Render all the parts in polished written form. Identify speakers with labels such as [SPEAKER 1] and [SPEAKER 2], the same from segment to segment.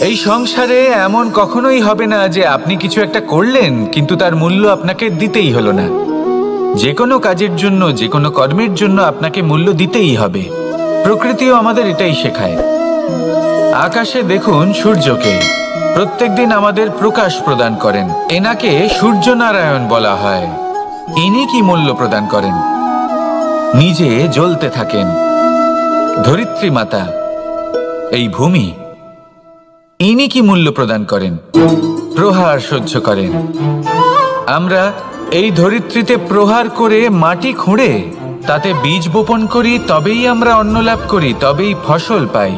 [SPEAKER 1] এই সংসারে এমন কখনোই হবে না যে আপনি কিছু একটা করলেন কিন্তু তার মূল্য আপনাকে দিতেই হলো না। যে কোনো কাজের জন্য, যে কোনো কর্মের জন্য আপনাকে মূল্য দিতেই হবে। প্রকৃতিও আমাদের এটাই শেখায়। আকাশে দেখুন সূর্যকে, প্রত্যেকদিন আমাদের প্রকাশ প্রদান করেন। এনাকে সূর্যনারায়ণ বলা হয়। ইনি কি মূল্য প্রদান করেন? নিজে জ্বলতে থাকেন। ধরিত্রী মাতা, এই ভূমি, ইনি কি মূল্য প্রদান করেন? প্রহার সহ্য করেন। আমরা এই ধরিত্রীতে প্রহার করে মাটি খুঁড়ে তাতে বীজ বপন করি, তবেই আমরা অন্ন লাভ করি, তবেই ফসল পাই।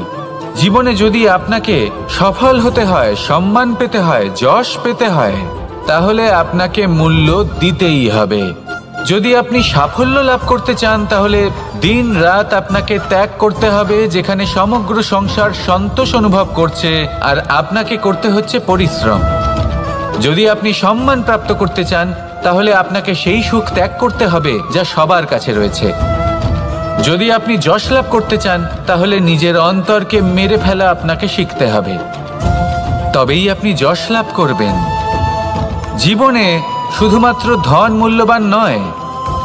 [SPEAKER 1] জীবনে যদি আপনাকে সফল হতে হয়, সম্মান পেতে হয়, যশ পেতে হয়, তাহলে আপনাকে মূল্য দিতেই হবে। যদি আপনি সাফল্য লাভ করতে চান তাহলে দিন রাত আপনাকে ত্যাগ করতে হবে, যেখানে সমগ্র সংসার সন্তোষ অনুভব করছে আর আপনাকে করতে হচ্ছে পরিশ্রম। যদি আপনি সম্মান প্রাপ্ত করতে চান তাহলে আপনাকে সেই সুখ ত্যাগ করতে হবে যা সবার কাছে রয়েছে। যদি আপনি যশ লাভ করতে চান তাহলে নিজের অন্তরকে মেরে ফেলা আপনাকে শিখতে হবে, তবেই আপনি যশ লাভ করবেন। জীবনে শুধুমাত্র ধন মূল্যবান নয়,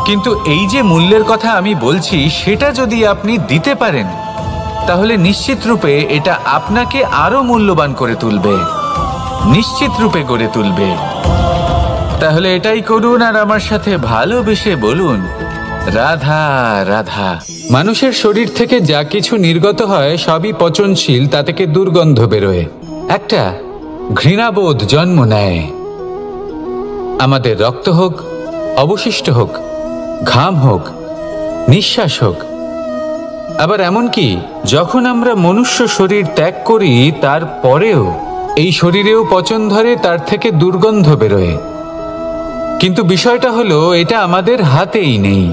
[SPEAKER 1] কিন্তু এই যে মূল্যের কথা আমি বলছি সেটা যদি আপনি দিতে পারেন তাহলে নিশ্চিত রূপে এটা আপনাকে আরো মূল্যবান করে তুলবে, নিশ্চিত রূপে গড়ে তুলবে। তাহলে এটাই করুন আর আমার সাথে ভালোবেসে বলুন, রাধা রাধা। মানুষের শরীর থেকে যা কিছু নির্গত হয় সবই পচনশীল, তা থেকে দুর্গন্ধ বেরোয়, একটা ঘৃণাবোধ জন্ম নেয়। আমাদের রক্ত হোক, অবশিষ্ট হোক, ঘাম হোক, নিঃশ্বাস হোক, আবার এমনকি যখন আমরা মনুষ্য শরীর ত্যাগ করি তারপরেও এই শরীরেও পচন ধরে, তার থেকে দুর্গন্ধ বেরোয়। কিন্তু বিষয়টা হলো এটা আমাদের হাতেই নেই।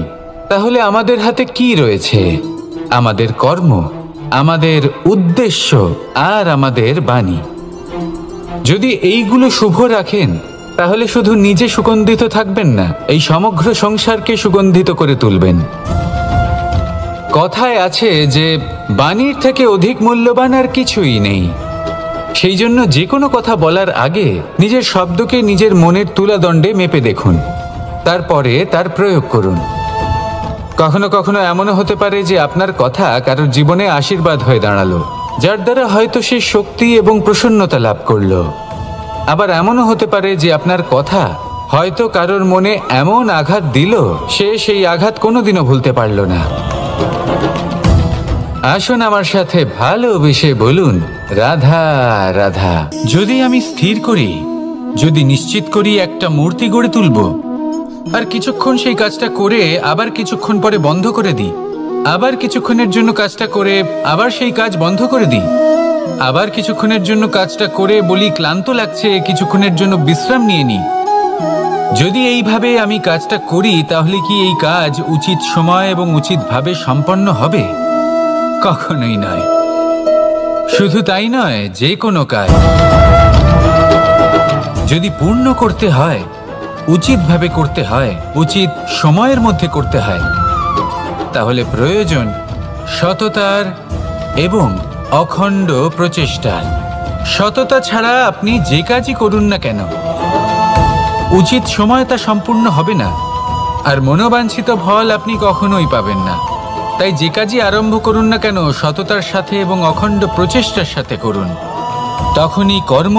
[SPEAKER 1] তাহলে আমাদের হাতে কি রয়েছে? আমাদের কর্ম, আমাদের উদ্দেশ্য আর আমাদের বাণী। যদি এইগুলো শুভ রাখেন তাহলে শুধু নিজে সুগন্ধিত থাকবেন না, এই সমগ্র সংসারকে সুগন্ধিত করে তুলবেন। কথায় আছে যে বাণীর থেকে অধিক মূল্যবান আর কিছুই নেই। সেই জন্য যে কোনো কথা বলার আগে নিজের শব্দকে নিজের মনের তুলাদণ্ডে মেপে দেখুন, তারপরে তার প্রয়োগ করুন। কখনো কখনো এমনও হতে পারে যে আপনার কথা কারোর জীবনে আশীর্বাদ হয়ে দাঁড়ালো, যার দ্বারা হয়তো সে শক্তি এবং প্রসন্নতা লাভ করলো। আবার এমনও হতে পারে যে আপনার কথা হয়তো কারোর মনে এমন আঘাত দিল সে সেই আঘাত কোনোদিনও ভুলতে পারল না। আসুন আমার সাথে ভালোবেসে বলুন, রাধা রাধা। যদি আমি স্থির করি, যদি নিশ্চিত করি একটা মূর্তি গড়ে তুলব, আর কিছুক্ষণ সেই কাজটা করে আবার কিছুক্ষণ পরে বন্ধ করে দিই, আবার কিছুক্ষণের জন্য কাজটা করে আবার সেই কাজ বন্ধ করে দিই, আবার কিছুক্ষণের জন্য কাজটা করে বলি ক্লান্ত লাগছে, কিছুক্ষণের জন্য বিশ্রাম নিয়ে নিই, যদি এইভাবে আমি কাজটা করি তাহলে কি এই কাজ উচিত সময় এবং উচিতভাবে সম্পন্ন হবে? কখনোই নয়। শুধু তাই নয়, যে কোনো কাজ যদি পূর্ণ করতে হয়, উচিতভাবে করতে হয়, উচিত সময়ের মধ্যে করতে হয়, তাহলে প্রয়োজন সততার এবং অখণ্ড প্রচেষ্টার। সততা ছাড়া আপনি যে কাজই করুন না কেন উচিত সময় তা সম্পূর্ণ হবে না, আর মনোবাঞ্ছিত ফল আপনি কখনোই পাবেন না। তাই যে কাজই আরম্ভ করুন না কেন সততার সাথে এবং অখণ্ড প্রচেষ্টার সাথে করুন, তখনই কর্ম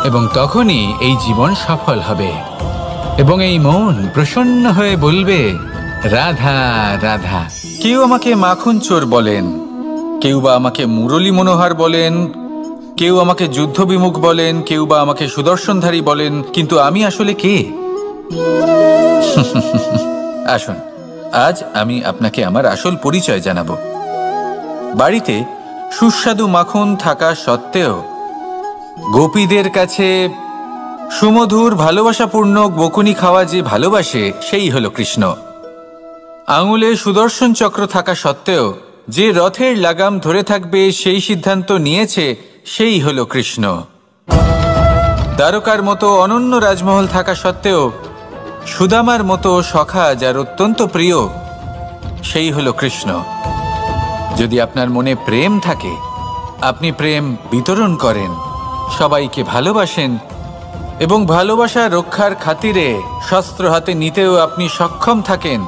[SPEAKER 1] এবং তখনই এই জীবন সফল হবে এবং এই মন প্রসন্ন হয়ে বলবে, রাধা রাধা। কেউ আমাকে মাখন চোর বলেন, কেউ বা আমাকে মুরলী মনোহর বলেন, কেউ আমাকে যুদ্ধ বিমুখ বলেন, কেউ বা আমাকে সুদর্শনধারী বলেন, কিন্তু আমি আসলে কে? আসুন আজ আমি আপনাকে আমার আসল পরিচয় জানাবো। বাড়িতে সুস্বাদু মাখন থাকা সত্ত্বেও গোপীদের কাছে সুমধুর ভালোবাসাপূর্ণ বকুনি খাওয়া যে ভালোবাসে সেই হলো কৃষ্ণ। আঙুলে সুদর্শন চক্র থাকা সত্ত্বেও যে রথের লাগাম ধরে থাকবে সেই সিদ্ধান্ত নিয়েছে সেই হলো কৃষ্ণ। দ্বারকার মতো অনন্য রাজমহল থাকা সত্ত্বেও সুদামার মতো সখা যার অত্যন্ত প্রিয় সেই হলো কৃষ্ণ। যদি আপনার মনে প্রেম থাকে আপনি প্রেম বিতরণ করেন, সবাইকে ভালোবাসেন এবং ভালোবাসা রক্ষার খাতিরে শস্ত্র হাতে নিতেও আপনি সক্ষম থাকেন,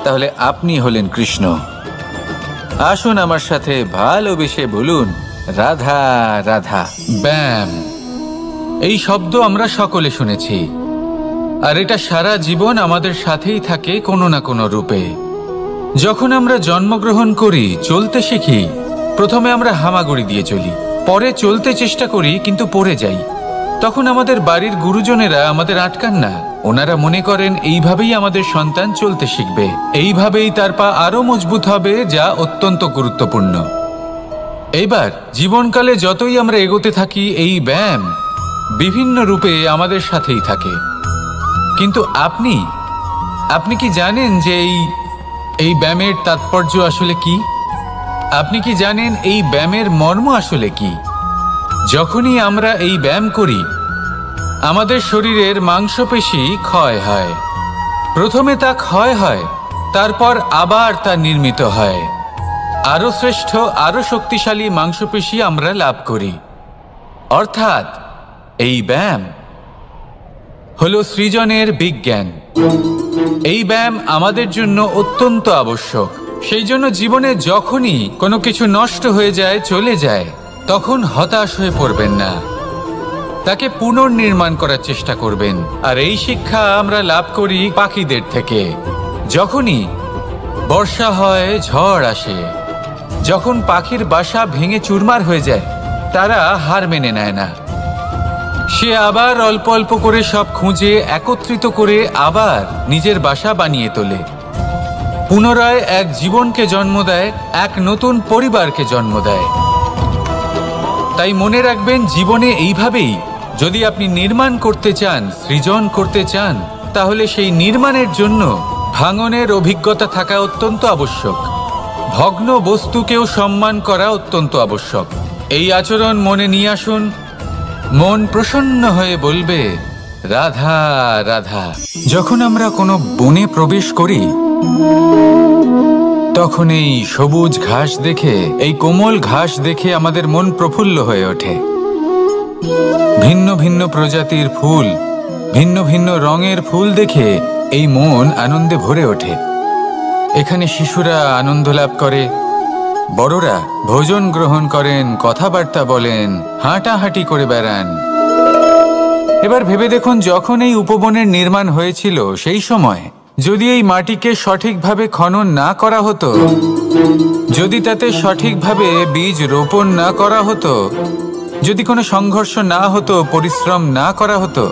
[SPEAKER 1] তাহলে আপনি হলেন কৃষ্ণ। আসুন আমার সাথে ভালোবেসে বলুন, রাধা রাধা। ব্যায়াম, এই শব্দ আমরা সকলে শুনেছি, আর এটা সারা জীবন আমাদের সাথেই থাকে কোনো না কোনো রূপে। যখন আমরা জন্মগ্রহণ করি, চলতে শিখি, প্রথমে আমরা হামাগুড়ি দিয়ে চলি, পরে চলতে চেষ্টা করি কিন্তু পড়ে যাই। তখন আমাদের বাড়ির গুরুজনেরা আমাদের আটকান না, ওনারা মনে করেন এইভাবেই আমাদের সন্তান চলতে শিখবে, এইভাবেই তার পা আরো মজবুত হবে, যা অত্যন্ত গুরুত্বপূর্ণ। এইবার জীবনকালে যতই আমরা এগোতে থাকি, এই ব্যায়াম বিভিন্ন রূপে আমাদের সাথেই থাকে। কিন্তু আপনি কি জানেন যে এই ব্যায়ামের তাৎপর্য আসলে কি? আপনি কি জানেন এই ব্যায়ামের মর্ম আসলে কি? যখনই আমরা এই ব্যায়াম করি, আমাদের শরীরের মাংসপেশি ক্ষয় হয়। প্রথমে তা ক্ষয় হয়, তারপর আবার তা নির্মিত হয়। আরো শ্রেষ্ঠ, আরো শক্তিশালী মাংসপেশি আমরা লাভ করি। অর্থাৎ এই ব্যায়াম হলো সৃজনের বিজ্ঞান। এই ব্যায়াম আমাদের জন্য অত্যন্ত আবশ্যক। সেই জন্য জীবনে যখনই কোনো কিছু নষ্ট হয়ে যায়, চলে যায়, তখন হতাশ হয়ে পড়বেন না, তাকে পুনর্নির্মাণ করার চেষ্টা করবেন। আর এই শিক্ষা আমরা লাভ করি পাখিদের থেকে। যখনই বর্ষা হয়, ঝড় আসে, যখন পাখির বাসা ভেঙে চুরমার হয়ে যায়, তারা হার মেনে নেয় না। সে আবার অল্প অল্প করে সব খুঁজে একত্রিত করে আবার নিজের বাসা বানিয়ে তোলে, পুনরায় এক জীবনকে জন্ম দেয়, এক নতুন পরিবারকে জন্ম দেয়। তাই মনে রাখবেন, জীবনে এইভাবেই যদি আপনি নির্মাণ করতে চান, সৃজন করতে চান, তাহলে সেই নির্মাণের জন্য ভাঙনের অভিজ্ঞতা থাকা অত্যন্ত আবশ্যক। ভগ্ন বস্তুকেও সম্মান করা অত্যন্ত আবশ্যক। এই আচরণ মনে নিয়ে আসুন, মন প্রসন্ন হয়ে বলবে, রাধা রাধা। যখন আমরা কোনো বনে প্রবেশ করি, তখন এই সবুজ ঘাস দেখে, এই কোমল ঘাস দেখে আমাদের মন প্রফুল্ল হয়ে ওঠে। ভিন্ন ভিন্ন প্রজাতির ফুল, ভিন্ন ভিন্ন রঙের ফুল দেখে এই মন আনন্দে ভরে ওঠে। এখানে শিশুরা আনন্দ লাভ করে, বড়রা ভোজন গ্রহণ করেন, কথাবার্তা বলেন, হাঁটাহাঁটি করে বেড়ান। এবার ভেবে দেখুন, যখন এই উপবনের নির্মাণ হয়েছিল, সেই সময় যদি এই মাটিকে সঠিকভাবে খনন না করা হতো, যদি তাতে সঠিকভাবে বীজ রোপণ না করা হতো, যদি কোনো সংঘর্ষ না হতো, পরিশ্রম না করা হতো,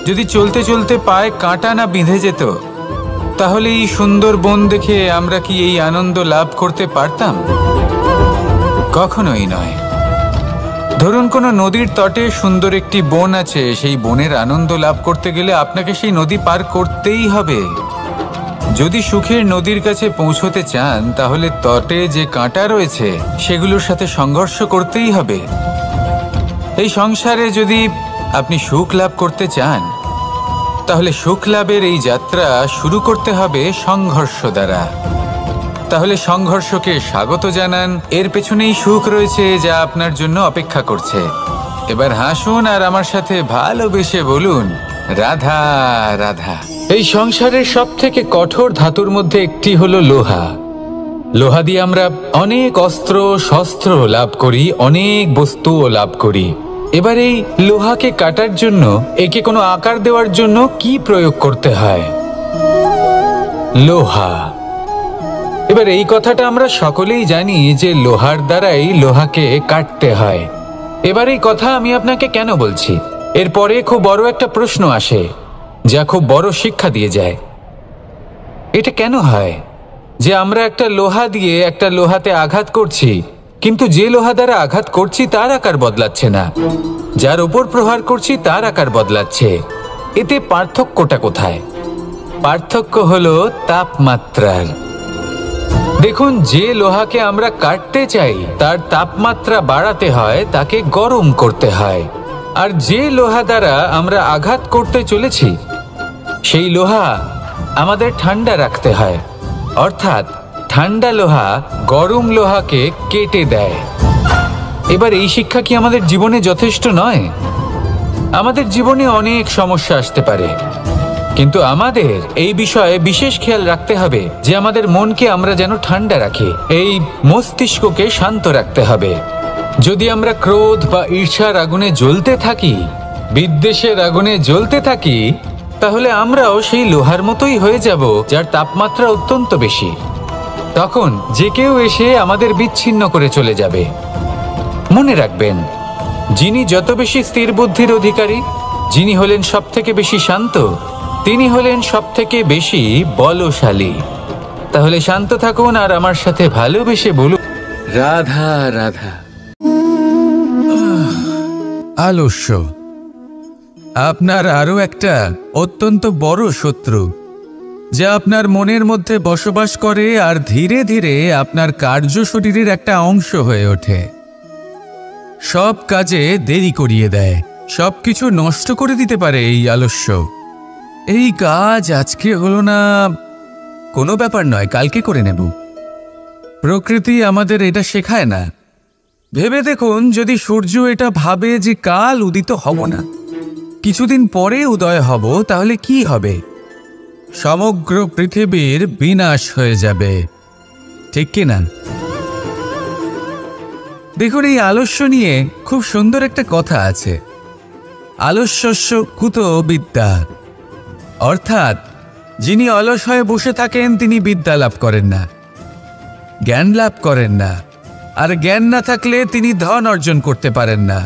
[SPEAKER 1] যদি চলতে চলতে পায়ে কাঁটা না বিঁধে যেত, তাহলে এই সুন্দর বন দেখে আমরা কি এই আনন্দ লাভ করতে পারতাম? কখনোই নয়। ধরুন কোনো নদীর তটে সুন্দর একটি বন আছে, সেই বনের আনন্দ লাভ করতে গেলে আপনাকে সেই নদী পার করতেই হবে। যদি সুখের নদীর কাছে পৌঁছতে চান, তাহলে তটে যে কাঁটা রয়েছে সেগুলোর সাথে সংঘর্ষ করতেই হবে। এই সংসারে যদি আপনি সুখ লাভ করতে চান, তাহলে সুখ লাভের এই যাত্রা শুরু করতে হবে সংঘর্ষ দ্বারা। তাহলে সংঘর্ষকে স্বাগত জানান, এর পেছনেই সুখ রয়েছে যা আপনার জন্য অপেক্ষা করছে। এবার হাসুন আর আমার সাথে ভালোবেসে বলুন, রাধা রাধা। এই সংসারের সব থেকে কঠোর ধাতুর মধ্যে একটি হলো লোহা। লোহা দিয়ে আমরা অনেক অস্ত্র শস্ত্র লাভ করি, অনেক বস্তুও লাভ করি। এবার এই লোহাকে কাটার জন্য, একে কোনো আকার দেওয়ার জন্য কি প্রয়োগ করতে হয়? লোহা। এবার এই কথাটা আমরা সকলেই জানি যে লোহার দ্বারাই লোহাকে কাটতে হয়। এবার এই কথা আমি আপনাকে কেন বলছি, এরপরে খুব বড় একটা প্রশ্ন আসে যা খুব বড় শিক্ষা দিয়ে যায়। এটা কেন হয় যে আমরা একটা লোহা দিয়ে একটা লোহাতে আঘাত করছি, কিন্তু যে লোহা দ্বারা আঘাত করছি তার আকার বদলাচ্ছে না, যার উপর প্রহার করছি তার আকার বদলাচ্ছে? এতে পার্থক্যটা কোথায়? পার্থক্য হলো তাপমাত্রার। দেখুন, যে লোহাকে আমরা কাটতে চাই তার তাপমাত্রা বাড়াতে হয়, তাকে গরম করতে হয়। আর যে লোহা দ্বারা আমরা আঘাত করতে চলেছি, সেই লোহা আমাদের ঠান্ডা রাখতে হয়। অর্থাৎ ঠান্ডা লোহা গরম লোহাকে কেটে দেয়। এবার এই শিক্ষা কি আমাদের জীবনে যথেষ্ট নয়? আমাদের জীবনে অনেক সমস্যা আসতে পারে, কিন্তু আমাদের এই বিষয়ে বিশেষ খেয়াল রাখতে হবে যে আমাদের মনকে আমরা যেন ঠান্ডা রাখি, এই মস্তিষ্ককে শান্ত রাখতে হবে। যদি আমরা ক্রোধ বা ঈর্ষার আগুনে জ্বলতে থাকি, বিদ্বেষের আগুনে জ্বলতে থাকি, তাহলে আমরাও সেই লোহার মতোই হয়ে যাব যার তাপমাত্রা অত্যন্ত বেশি। তখন যে কেউ এসে আমাদের বিচ্ছিন্ন করে চলে যাবে। মনে রাখবেন, যিনি যত বেশি স্থির বুদ্ধির অধিকারী, যিনি হলেন সবথেকে বেশি শান্ত, তিনি হলেন সবথেকে বেশি বলশালী। তাহলে শান্ত থাকুন আর আমার সাথে ভালোবেসে বলুন, রাধা রাধা। আলস্য আপনার আরও একটা অত্যন্ত বড় শত্রু, যা আপনার মনের মধ্যে বসবাস করে আর ধীরে ধীরে আপনার কার্য শরীরের একটা অংশ হয়ে ওঠে। সব কাজে দেরি করিয়ে দেয়, সবকিছু নষ্ট করে দিতে পারে এই আলস্য। এই কাজ আজকে হলো না, কোনো ব্যাপার নয়, কালকে করে নেব। প্রকৃতি আমাদের এটা শেখায় না। ভেবে দেখুন, যদি সূর্য এটা ভাবে যে কাল উদিত হব না, কিছুদিন পরে উদয় হব, তাহলে কি হবে? সমগ্র পৃথিবীর বিনাশ হয়ে যাবে, ঠিক কি না? দেখুন, এই আলস্য নিয়ে খুব সুন্দর একটা কথা আছে, আলস্যস্য কুতো বিদ্যা। অর্থাৎ যিনি অলস হয়ে বসে থাকেন তিনি বিদ্যা লাভ করেন না, জ্ঞান লাভ করেন না, আর জ্ঞান না থাকলে তিনি ধন অর্জন করতে পারেন না।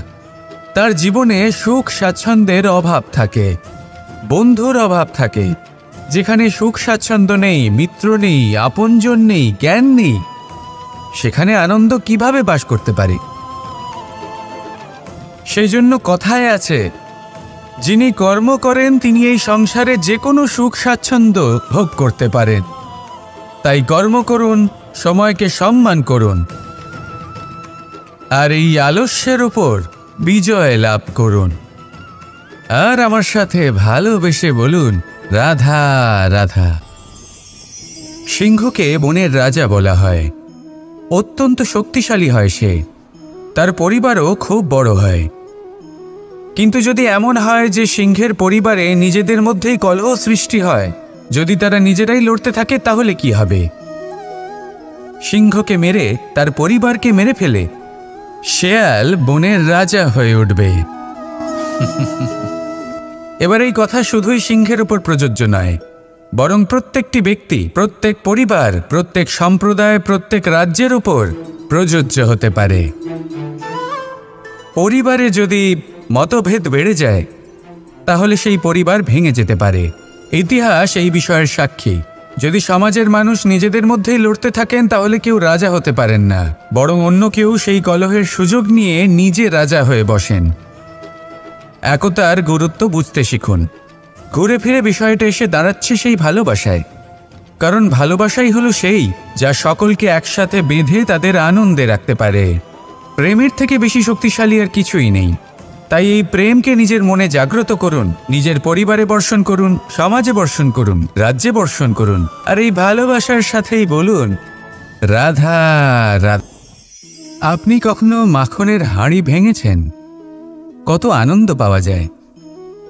[SPEAKER 1] তার জীবনে সুখ স্বাচ্ছন্দ্যের অভাব থাকে, বন্ধুর অভাব থাকে। যেখানে সুখ স্বাচ্ছন্দ্য নেই, মিত্র নেই, আপনজন নেই, জ্ঞান নেই, সেখানে আনন্দ কিভাবে বাস করতে পারে? সেই জন্য কথায় আছে, যিনি কর্ম করেন তিনি এই সংসারে যে কোনো সুখ স্বাচ্ছন্দ্য ভোগ করতে পারেন। তাই কর্ম করুন, সময়কে সম্মান করুন, আর এই আলস্যের উপর বিজয় লাভ করুন। আর আমার সাথে ভালোবেসে বলুন, রাধা রাধা। সিংহকে বনের রাজা বলা হয়। অত্যন্ত শক্তিশালী হয় সে, তার পরিবারও খুব বড় হয়। কিন্তু যদি এমন হয় যে সিংহের পরিবারে নিজেদের মধ্যেই কলহ সৃষ্টি হয়, যদি তারা নিজেরাই লড়তে থাকে, তাহলে কি হবে? সিংহকে মেরে তার পরিবারকে মেরে ফেলে শেয়াল বনের রাজা হয়ে উঠবে। এবার এই কথা শুধুই সিংহের উপর প্রযোজ্য নয়, বরং প্রত্যেকটি ব্যক্তি, প্রত্যেক পরিবার, প্রত্যেক সম্প্রদায়, প্রত্যেক রাজ্যের উপর প্রযোজ্য হতে পারে। পরিবারে যদি মতভেদ বেড়ে যায়, তাহলে সেই পরিবার ভেঙে যেতে পারে। ইতিহাস এই বিষয়ের সাক্ষী। যদি সমাজের মানুষ নিজেদের মধ্যেই লড়তে থাকেন, তাহলে কেউ রাজা হতে পারেন না, বরং অন্য কেউ সেই কলহের সুযোগ নিয়ে নিজে রাজা হয়ে বসেন। একতার গুরুত্ব বুঝতে শিখুন। ঘুরে ফিরে বিষয়টা এসে দাঁড়াচ্ছে সেই ভালোবাসায়, কারণ ভালোবাসাই হলো সেই যা সকলকে একসাথে বেঁধে তাদের আনন্দে রাখতে পারে। প্রেমের থেকে বেশি শক্তিশালী আর কিছুই নেই। তাই এই প্রেমকে নিজের মনে জাগ্রত করুন, নিজের পরিবারে বর্ষণ করুন, সমাজে বর্ষণ করুন, রাজ্যে বর্ষণ করুন, আর এই ভালোবাসার সাথেই বলুন, রাধা রাধা। আপনি কখনো মাখনের হাঁড়ি ভেঙেছেন? কত আনন্দ পাওয়া যায়।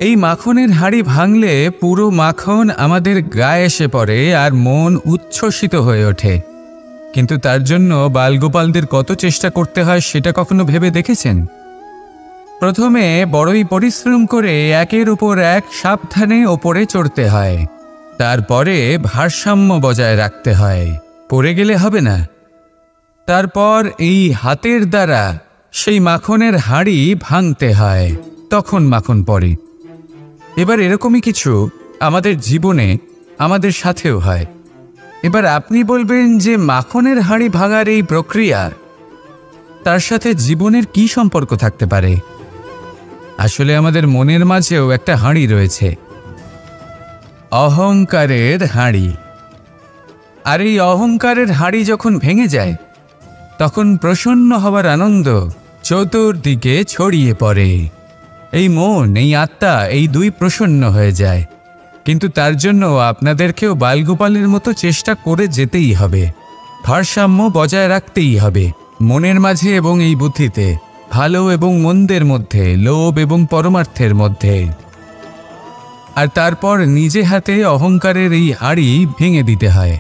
[SPEAKER 1] এই মাখনের হাঁড়ি ভাঙলে পুরো মাখন আমাদের গায়ে এসে পড়ে আর মন উচ্ছ্বসিত হয়ে ওঠে। কিন্তু তার জন্য বালগোপালদের কত চেষ্টা করতে হয় সেটা কখনো ভেবে দেখেছেন? প্রথমে বড়ই পরিশ্রম করে একের উপর এক সাবধানে ওপরে চড়তে হয়, তারপরে ভারসাম্য বজায় রাখতে হয়, পড়ে গেলে হবে না। তারপর এই হাতের দ্বারা সেই মাখনের হাঁড়ি ভাঙতে হয়, তখন মাখন পড়ে। এবার এরকমই কিছু আমাদের জীবনে আমাদের সাথেও হয়। এবার আপনি বলবেন যে মাখনের হাঁড়ি ভাঙার এই প্রক্রিয়া, তার সাথে জীবনের কি সম্পর্ক থাকতে পারে? আসলে আমাদের মনের মাঝেও একটা হাঁড়ি রয়েছে, অহংকারের হাঁড়ি। আর এই অহংকারের হাঁড়ি যখন ভেঙে যায়, তখন প্রসন্ন হওয়ার আনন্দ চতুর্দিকে ছড়িয়ে পড়ে। এই মন, এই আত্মা, এই দুই প্রসন্ন হয়ে যায়। কিন্তু তার জন্য আপনাদেরকেও বালগোপালের মতো চেষ্টা করে যেতেই হবে, ভারসাম্য বজায় রাখতেই হবে।
[SPEAKER 2] মনের মাঝে এবং এই বুদ্ধিতে, ভালো এবং মন্দের মধ্যে, লোভ এবং পরমার্থের মধ্যে। আর তারপর নিজে হাতে অহংকারের এই হাড়ি ভেঙে দিতে হয়।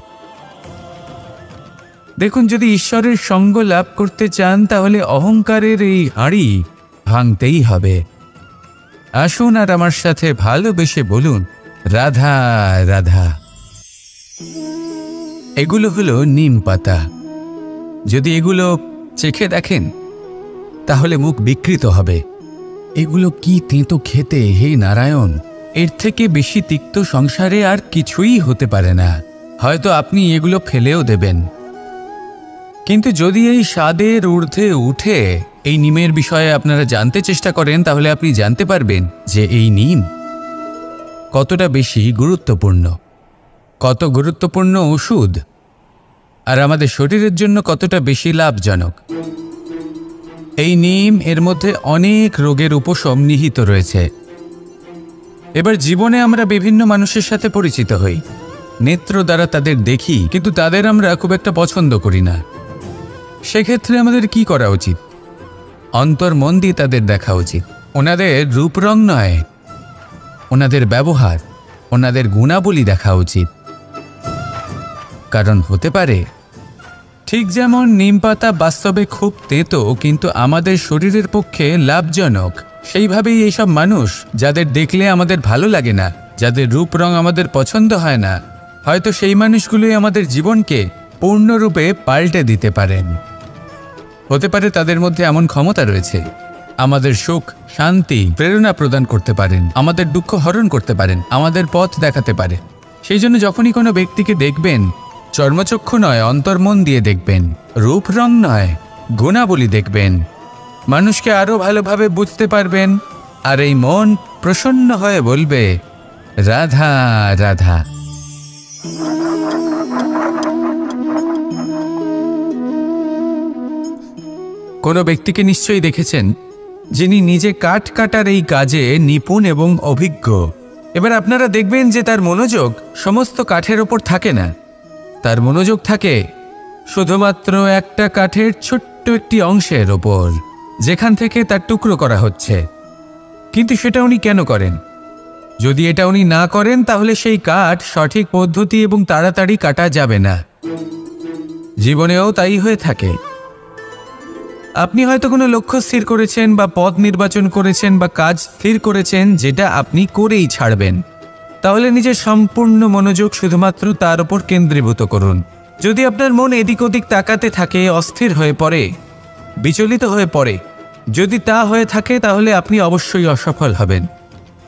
[SPEAKER 2] দেখুন, যদি ঈশ্বরের সঙ্গ লাভ করতে চান তাহলে অহংকারের এই হাড়ি ভাঙতেই হবে। আসুন আর আমার সাথে ভালোবেসে বলুন, রাধা রাধা। এগুলো হলো নিম পাতা। যদি এগুলো চেখে দেখেন তাহলে মুখ বিকৃত হবে। এগুলো কি তেঁতো খেতে, হে নারায়ণ! এর থেকে বেশি তিক্ত সংসারে আর কিছুই হতে পারে না। হয়তো আপনি এগুলো ফেলেও দেবেন। কিন্তু যদি এই স্বাদের ঊর্ধ্বে উঠে এই নিমের বিষয়ে আপনারা জানতে চেষ্টা করেন, তাহলে আপনি জানতে পারবেন যে এই নিম কতটা বেশি গুরুত্বপূর্ণ, কত গুরুত্বপূর্ণ ওষুধ, আর আমাদের শরীরের জন্য কতটা বেশি লাভজনক। এই নিম, এর মধ্যে অনেক রোগের উপশম নিহিত রয়েছে। এবার জীবনে আমরা বিভিন্ন মানুষের সাথে পরিচিত হই, নেত্র দ্বারা তাদের দেখি, কিন্তু তাদের আমরা খুব একটা পছন্দ করি না। সেক্ষেত্রে আমাদের কি করা উচিত? অন্তর মন দিয়ে তাদের দেখা উচিত। ওনাদের রূপ রং নয়, ওনাদের ব্যবহার, ওনাদের গুণাবলী দেখা উচিত। কারণ হতে পারে ঠিক যেমন নিম পাতা বাস্তবে খুব তেতো কিন্তু আমাদের শরীরের পক্ষে লাভজনক, সেইভাবেই এইসব মানুষ যাদের দেখলে আমাদের ভালো লাগে না, যাদের রূপ রং আমাদের পছন্দ হয় না, হয়তো সেই মানুষগুলোই আমাদের জীবনকে পূর্ণরূপে পাল্টে দিতে পারেন। হতে পারে তাদের মধ্যে এমন ক্ষমতা রয়েছে, আমাদের সুখ, শান্তি, প্রেরণা প্রদান করতে পারেন, আমাদের দুঃখ হরণ করতে পারেন, আমাদের পথ দেখাতে পারে। সেই জন্য যখনই কোনো ব্যক্তিকে দেখবেন, চর্মচক্ষু নয়, অন্তর্মন দিয়ে দেখবেন, রূপ রং নয়, গুণাবলী দেখবেন। মানুষকে আরও ভালোভাবে বুঝতে পারবেন, আর এই মন প্রসন্ন হয়ে বলবে, রাধা রাধা। কোনো ব্যক্তিকে নিশ্চয়ই দেখেছেন যিনি নিজে কাঠ কাটার এই কাজে নিপুণ এবং অভিজ্ঞ। এবার আপনারা দেখবেন যে তার মনোযোগ সমস্ত কাঠের ওপর থাকে না, তার মনোযোগ থাকে শুধুমাত্র একটা কাঠের ছোট্ট একটি অংশের ওপর, যেখান থেকে তার টুকরো করা হচ্ছে। কিন্তু সেটা উনি কেন করেন? যদি এটা উনি না করেন তাহলে সেই কাঠ সঠিক পদ্ধতি এবং তাড়াতাড়ি কাটা যাবে না। জীবনেও তাই হয়ে থাকে। আপনি হয়তো কোনো লক্ষ্য স্থির করেছেন বা পথ নির্বাচন করেছেন বা কাজ স্থির করেছেন যেটা আপনি করেই ছাড়বেন। তাহলে নিজের সম্পূর্ণ মনোযোগ শুধুমাত্র তার উপর কেন্দ্রীভূত করুন। যদি আপনার মন এদিক ওদিক তাকাতে থাকে, অস্থির হয়ে পড়ে, বিচলিত হয়ে পড়ে, যদি তা হয়ে থাকে তাহলে আপনি অবশ্যই অসফল হবেন।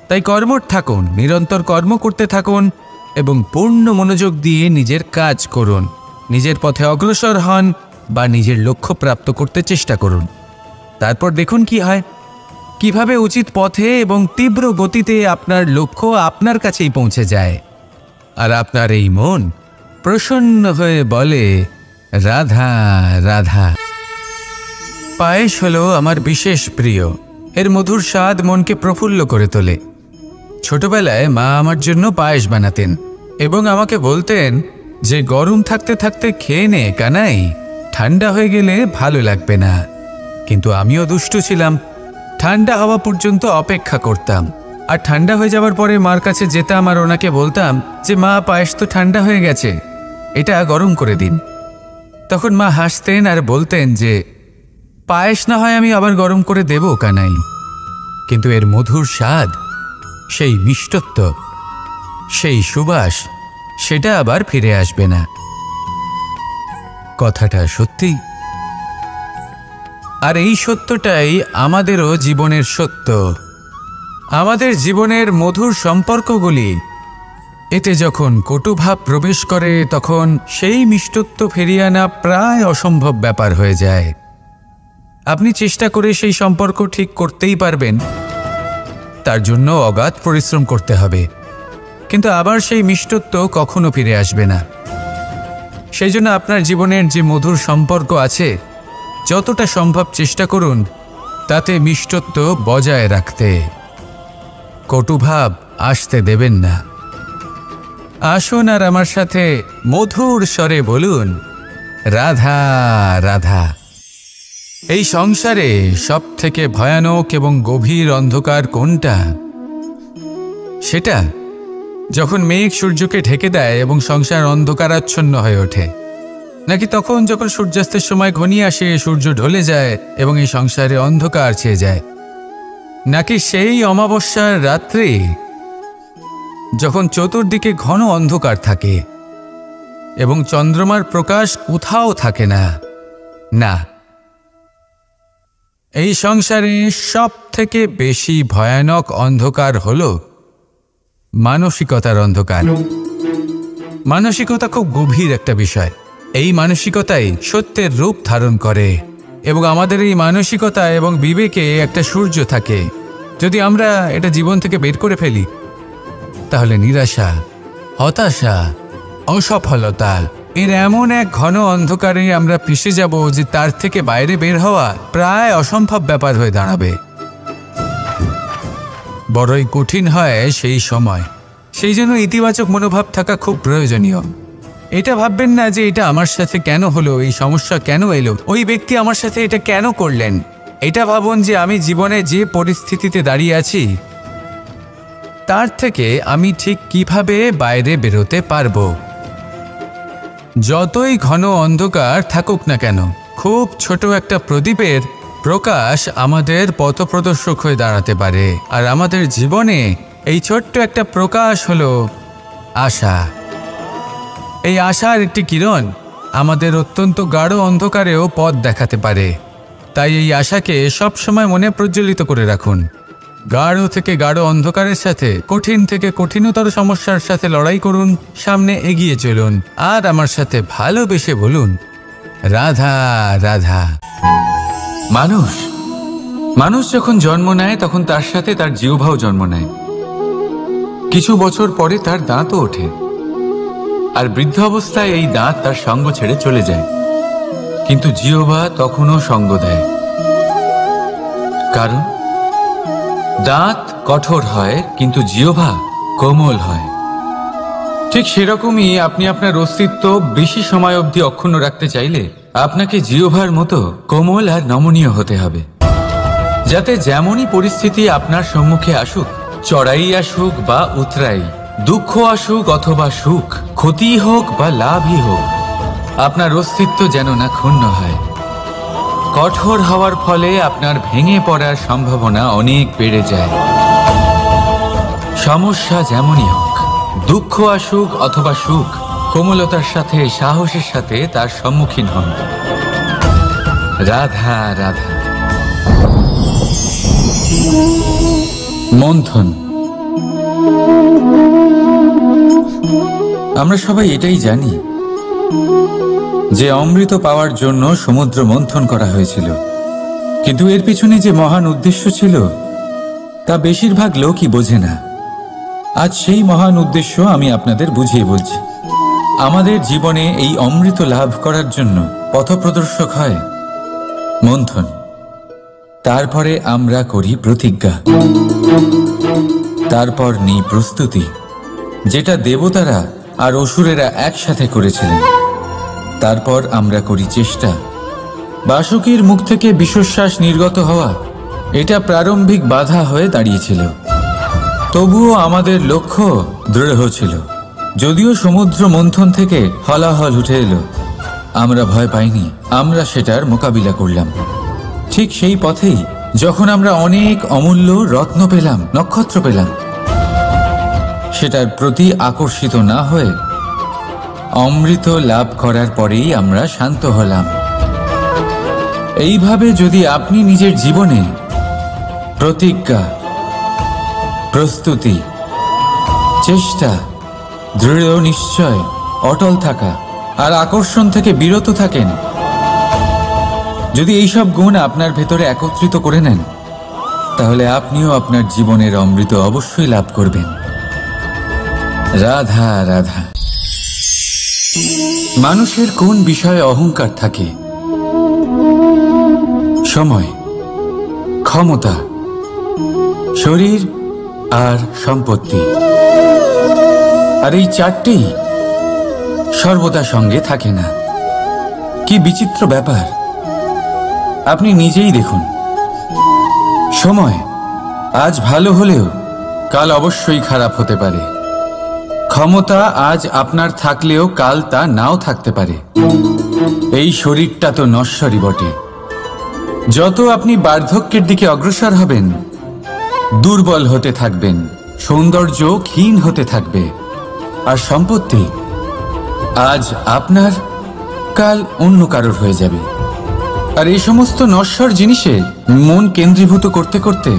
[SPEAKER 2] তাই কর্মঠ থাকুন, নিরন্তর কর্ম করতে থাকুন এবং পূর্ণ মনোযোগ দিয়ে নিজের কাজ করুন। নিজের পথে অগ্রসর হন বা নিজের লক্ষ্য প্রাপ্ত করতে চেষ্টা করুন। তারপর দেখুন কি হয়, কিভাবে উচিত পথে এবং তীব্র গতিতে আপনার লক্ষ্য আপনার কাছেই পৌঁছে যায়। আর আপনার এই মন প্রসন্ন হয়ে বলে, রাধা রাধা। পায়েস হলো আমার বিশেষ প্রিয়। এর মধুর স্বাদ মনকে প্রফুল্ল করে তোলে। ছোটবেলায় মা আমার জন্য পায়েস বানাতেন এবং আমাকে বলতেন যে গরম থাকতে থাকতে খেয়ে নে কানাই, ঠান্ডা হয়ে গেলে ভালো লাগবে না। কিন্তু আমিও দুষ্টু ছিলাম, ঠান্ডা হওয়া পর্যন্ত অপেক্ষা করতাম, আর ঠান্ডা হয়ে যাওয়ার পরে মার কাছে যেতাম আর ওনাকে বলতাম যে মা, পায়েস তো ঠান্ডা হয়ে গেছে, এটা গরম করে দিন। তখন মা হাসতেন আর বলতেন যে পায়েস না হয় আমি আবার গরম করে দেব কানাই, কিন্তু এর মধুর স্বাদ, সেই মিষ্টত্ব, সেই সুবাস, সেটা আবার ফিরে আসবে না। কথাটা সত্যি। আর এই সত্যটাই আমাদেরও জীবনের সত্য। আমাদের জীবনের মধুর সম্পর্কগুলি, এতে যখন কটুভাব প্রবেশ করে তখন সেই মিষ্টত্ব ফিরিয়ে আনা প্রায় অসম্ভব ব্যাপার হয়ে যায়। আপনি চেষ্টা করে সেই সম্পর্ক ঠিক করতেই পারবেন, তার জন্য অগাধ পরিশ্রম করতে হবে, কিন্তু আবার সেই মিষ্টত্ব কখনো ফিরে আসবে না। সেই জন্য আপনার জীবনের যে মধুর সম্পর্ক আছে, যতটা সম্ভব চেষ্টা করুন তাতে মিষ্টত্ব বজায় রাখতে। কটুভাব আসতে দেবেন না। আসুন আর আমার সাথে মধুর স্বরে বলুন, রাধা রাধা। এই সংসারে সব থেকে ভয়ানক এবং গভীর অন্ধকার কোনটা? সেটা যখন মেঘ সূর্যকে ঢেকে দেয় এবং সংসার অন্ধকারাচ্ছন্ন হয়ে ওঠে, নাকি তখন যখন সূর্যাস্তের সময় ঘনিয়ে আসে, সূর্য ঢলে যায় এবং এই সংসারে অন্ধকার ছেয়ে যায়, নাকি সেই অমাবস্যার রাত্রি যখন চতুর্দিকে ঘন অন্ধকার থাকে এবং চন্দ্রমার প্রকাশ কোথাও থাকে না? না, এই সংসারে সব থেকে বেশি ভয়ানক অন্ধকার হল মানসিকতার অন্ধকার। মানসিকতা খুব গভীর একটা বিষয়। এই মানসিকতাই সত্যের রূপ ধারণ করে এবং আমাদের এই মানসিকতা এবং বিবেকে একটা সূর্য থাকে। যদি আমরা এটা জীবন থেকে বের করে ফেলি, তাহলে নিরাশা, হতাশা, অসফলতা এর এমন এক ঘন অন্ধকারে আমরা ফেঁসে যাব যে তার থেকে বাইরে বের হওয়া প্রায় অসম্ভব ব্যাপার হয়ে দাঁড়াবে। বড়ই কঠিন হয় সেই সময়। সেই জন্য ইতিবাচক মনোভাব থাকা খুব প্রয়োজনীয়। এটা ভাববেন না যে এটা আমার সাথে কেন হলো, এই সমস্যা কেন এলো, ওই ব্যক্তি আমার সাথে এটা কেন করলেন। এটা ভাবুন যে আমি জীবনে যে পরিস্থিতিতে দাঁড়িয়ে আছি তার থেকে আমি ঠিক কিভাবে বাইরে বেরোতে পারবো। যতই ঘন অন্ধকার থাকুক না কেন, খুব ছোট একটা প্রদীপের প্রকাশ আমাদের পথপ্রদর্শক হয়ে দাঁড়াতে পারে। আর আমাদের জীবনে এই ছোট্ট একটা প্রকাশ হলো আশা। এই আশার একটি কিরণ আমাদের অত্যন্ত গাঢ় অন্ধকারেও পথ দেখাতে পারে। তাই এই আশাকে সবসময় মনে প্রজ্বলিত করে রাখুন। গাঢ় থেকে গাঢ় অন্ধকারের সাথে, কঠিন থেকে কঠিনতর সমস্যার সাথে লড়াই করুন, সামনে এগিয়ে চলুন আর আমার সাথে ভালোবেসে বলুন, রাধা রাধা।
[SPEAKER 1] মানুষ যখন জন্ম নেয় তখন তার সাথে তার জিহ্বাও জন্ম নেয়। কিছু বছর পরে তার দাঁতও ওঠে, আর বৃদ্ধ অবস্থায় এই দাঁত তার সঙ্গ ছেড়ে চলে যায়। কিন্তু জিহ্বা তখনও সঙ্গ দেয়, কারণ দাঁত কঠোর হয় কিন্তু জিহ্বা কোমল হয়। ঠিক সেরকমই আপনি আপনার অস্তিত্ব বেশি সময় অবধি অক্ষুণ্ণ রাখতে চাইলে আপনাকে জিহ্বার মতো কোমল আর নমনীয় হতে হবে, যাতে যেমনই পরিস্থিতি আপনার সম্মুখে আসুক, চড়াই আসুক বা উতরাই, দুঃখ আসুক অথবা সুখ, ক্ষতি হোক বা লাভই হোক, আপনার অস্তিত্ব যেন না ক্ষুণ্ণ হয়। কঠোর হওয়ার ফলে আপনার ভেঙে পড়ার সম্ভাবনা অনেক বেড়ে যায়। সমস্যা যেমনই হোক, দুঃখ আসুক অথবা সুখ, কোমলতার সাথে, সাহসের সাথে তার সম্মুখীন হন। রাধা রাধা। মন্থন। আমরা সবাই এটাই জানি যে অমৃত পাওয়ার জন্য সমুদ্র মন্থন করা হয়েছিল, কিন্তু এর পিছনে যে মহান উদ্দেশ্য ছিল তা বেশিরভাগ লোকই বোঝে না। আজ সেই মহান উদ্দেশ্য আমি আপনাদের বুঝিয়ে বলছি। আমাদের জীবনে এই অমৃত লাভ করার জন্য পথপ্রদর্শক হয় মন্থন। তারপরে আমরা করি প্রতিজ্ঞা, তারপর নিই প্রস্তুতি, যেটা দেবতারা আর অসুরেরা একসাথে করেছিলেন। তারপর আমরা করি চেষ্টা। বাসুকীর মুখ থেকে বিশ্বশ্বাস নির্গত হওয়া এটা প্রারম্ভিক বাধা হয়ে দাঁড়িয়েছিল, তবুও আমাদের লক্ষ্য দৃঢ় ছিল। যদিও সমুদ্র মন্থন থেকে হলাহল উঠে এলো, আমরা ভয় পাইনি, আমরা সেটার মোকাবিলা করলাম। ঠিক সেই পথেই যখন আমরা অনেক অমূল্য রত্ন পেলাম, নক্ষত্র পেলাম, সেটার প্রতি আকর্ষিত না হয়ে অমৃত লাভ করার পরেই আমরা শান্ত হলাম। এইভাবে যদি আপনি নিজের জীবনে প্রতিজ্ঞা, প্রস্তুতি, চেষ্টা, দৃঢ় নিশ্চয়, অটল থাকা আর আকর্ষণ থেকে বিরত থাকেন, যদি এইসব গুণ আপনার ভেতরে একত্রিত করে নেন, তাহলে আপনিও আপনার জীবনের অমৃত অবশ্যই লাভ করবেন। রাধা রাধা। মানুষের কোন বিষয়ে অহংকার থাকে? সময়, ক্ষমতা, শরীর আর সম্পত্তি। আর এই চারটেই সর্বদা সঙ্গে থাকে না। কি বিচিত্র ব্যাপার! আপনি নিজেই দেখুন, সময় আজ ভালো হলেও কাল অবশ্যই খারাপ হতে পারে। ক্ষমতা আজ আপনার থাকলেও কাল তা নাও থাকতে পারে। এই শরীরটা তো নশ্বরই বটে। যত আপনি বার্ধক্যের দিকে অগ্রসর হবেন, দুর্বল হতে থাকবেন, সৌন্দর্য ক্ষীণ হতে থাকবে, আর সম্পত্তি আজ আপনার, কাল অন্য কারোর হয়ে যাবে। আর এই সমস্ত নশ্বর জিনিসে মন কেন্দ্রীভূত করতে করতে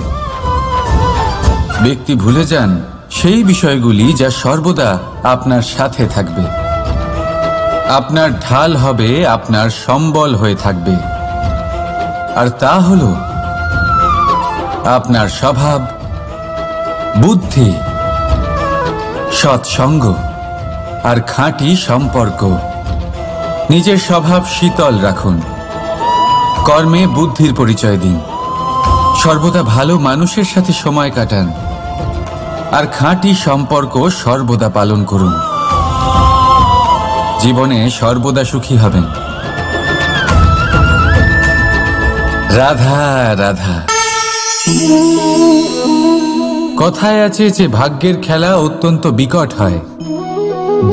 [SPEAKER 1] ব্যক্তি ভুলে যান সেই বিষয়গুলি যা সর্বদা আপনার সাথে থাকবে, আপনার ঢাল হবে, আপনার সম্বল হয়ে থাকবে। আর তা হল আপনার স্বভাব, বুদ্ধি, সৎসঙ্গ আর খাঁটি সম্পর্ক। নিজের স্বভাব শীতল রাখুন, কর্মে বুদ্ধির পরিচয় দিন, সর্বদা ভালো মানুষের সাথে সময় কাটান, আর খাঁটি সম্পর্ক সর্বদা পালন করুন। জীবনে সর্বদা সুখী হবেন। রাধা রাধা। কথায় আছে যে ভাগ্যের খেলা অত্যন্ত বিকট হয়।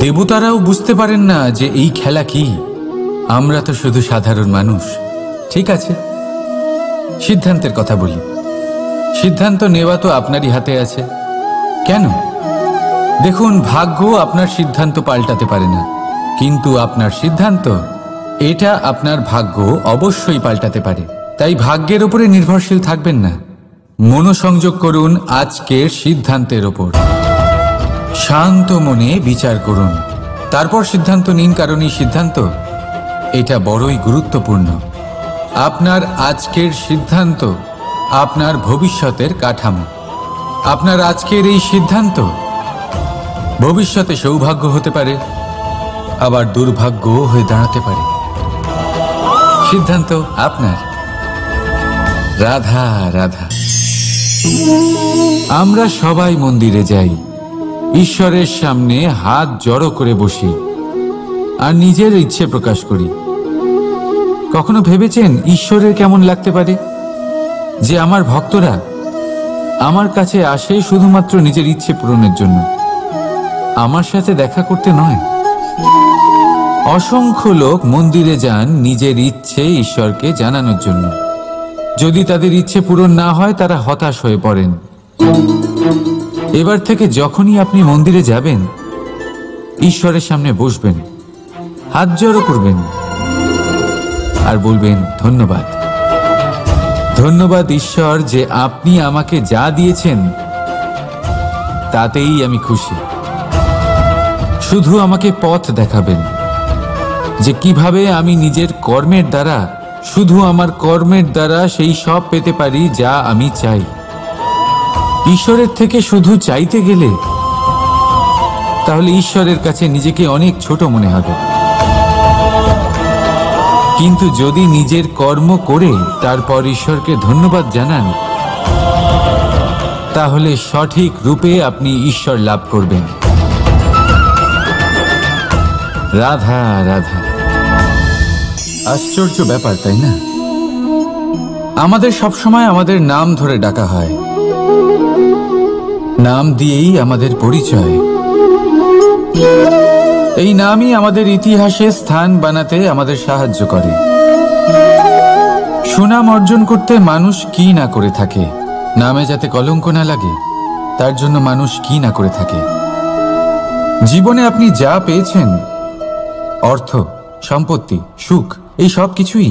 [SPEAKER 1] দেবতারাও বুঝতে পারেন না যে এই খেলা কি। আমরা তো শুধু সাধারণ মানুষ। ঠিক আছে, সিদ্ধান্তের কথা বলি। সিদ্ধান্ত নেওয়া তো আপনারই হাতে আছে। কেন? দেখুন, ভাগ্য আপনার সিদ্ধান্ত পাল্টাতে পারে না, কিন্তু আপনার সিদ্ধান্ত, এটা আপনার ভাগ্য অবশ্যই পাল্টাতে পারে। তাই ভাগ্যের উপরে নির্ভরশীল থাকবেন না। মনোসংযোগ করুন আজকের সিদ্ধান্তের ওপর। শান্ত মনে বিচার করুন, তারপর সিদ্ধান্ত নিন, কারণ এই সিদ্ধান্ত এটা বড়ই গুরুত্বপূর্ণ। আপনার আজকের সিদ্ধান্ত আপনার ভবিষ্যতের কাঠামো। আপনার আজকের এই সিদ্ধান্ত ভবিষ্যতে সৌভাগ্য হতে পারে, আবার দুর্ভাগ্য হয়ে দাঁড়াতে পারে। সিদ্ধান্ত আপনার। রাধা রাধা। আমরা সবাই মন্দিরে যাই, ঈশ্বরের সামনে হাত জড়ো করে বসি আর নিজের ইচ্ছে প্রকাশ করি। কখনো ভেবেছেন ঈশ্বরের কেমন লাগতে পারে যে আমার ভক্তরা আমার কাছে আসে শুধুমাত্র নিজের ইচ্ছে পূরণের জন্য, আমার সাথে দেখা করতে নয়? অসংখ্য লোক মন্দিরে যান নিজের ইচ্ছে ঈশ্বরকে জানানোর জন্য। যদি তাদের ইচ্ছে পূরণ না হয়, তারা হতাশ হয়ে পড়েন। এবার থেকে যখনই আপনি মন্দিরে যাবেন, ঈশ্বরের সামনে বসবেন, হাত জড়ো করবেন আর বলবেন, ধন্যবাদ, ধন্যবাদ ঈশ্বর যে আপনি আমাকে যা দিয়েছেন তাতেই আমি খুশি। শুধু আমাকে পথ দেখাবেন যে কিভাবে আমি নিজের কর্মের দ্বারা, শুধু আমার কর্মের দ্বারা সেই সব পেতে পারি যা আমি চাই। ঈশ্বরের থেকে শুধু চাইতে গেলে তাহলে ঈশ্বরের কাছে নিজেকে অনেক ছোট মনে হবে। কিন্তু যদি নিজের কর্ম করে তারপর ঈশ্বরকে ধন্যবাদ জানান, তাহলে সঠিক রূপে আপনি ঈশ্বর লাভ করবেন। রাধা রাধা। আশ্চর্য ব্যাপার, তাই না? আমাদের সবসময় আমাদের নাম ধরে ডাকা হয়, নাম দিয়েই আমাদের পরিচয়। এই নামই আমাদের ইতিহাসে স্থান বানাতে আমাদের সাহায্য করে। সুনাম অর্জন করতে মানুষ কি না করে থাকে, নামে যাতে কলঙ্ক না লাগে তার জন্য মানুষ কি না করে থাকে। জীবনে আপনি যা পেয়েছেন, অর্থ, সম্পত্তি, সুখ, এই সব কিছুই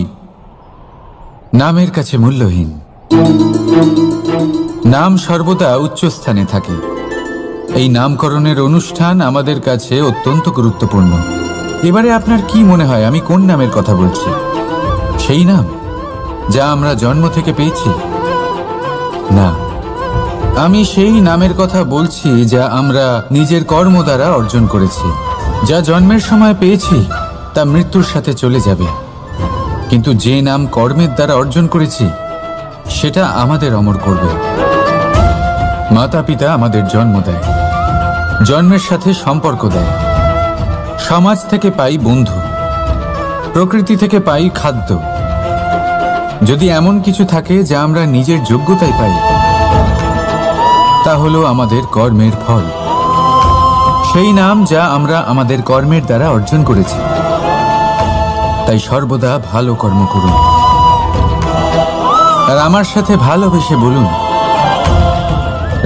[SPEAKER 1] নামের কাছে মূল্যহীন। নাম সর্বদা উচ্চ স্থানে থাকে। এই নামকরণের অনুষ্ঠান আমাদের কাছে অত্যন্ত গুরুত্বপূর্ণ। এবারে আপনার কি মনে হয় আমি কোন নামের কথা বলছি? সেই নাম যা আমরা জন্ম থেকে পেয়েছি? না, আমি সেই নামের কথা বলছি যা আমরা নিজের কর্ম দ্বারা অর্জন করেছি। যা জন্মের সময় পেয়েছি তা মৃত্যুর সাথে চলে যাবে, কিন্তু যে নাম কর্মের দ্বারা অর্জন করেছি সেটা আমাদের অমর করবে। মাতা পিতা আমাদের জন্ম দেয়, জন্মের সাথে সম্পর্ক দেয়, সমাজ থেকে পাই বন্ধু, প্রকৃতি থেকে পাই খাদ্য, যদি এমন কিছু থাকে যা আমরা নিজের যোগ্যতায় পাই, তা হলো আমাদের কর্মের ফল, সেই নাম যা আমরা আমাদের কর্মের দ্বারা অর্জন করেছি। তাই সর্বদা ভালো কর্ম করুন আর আমার সাথে ভালোবেসে বলুন,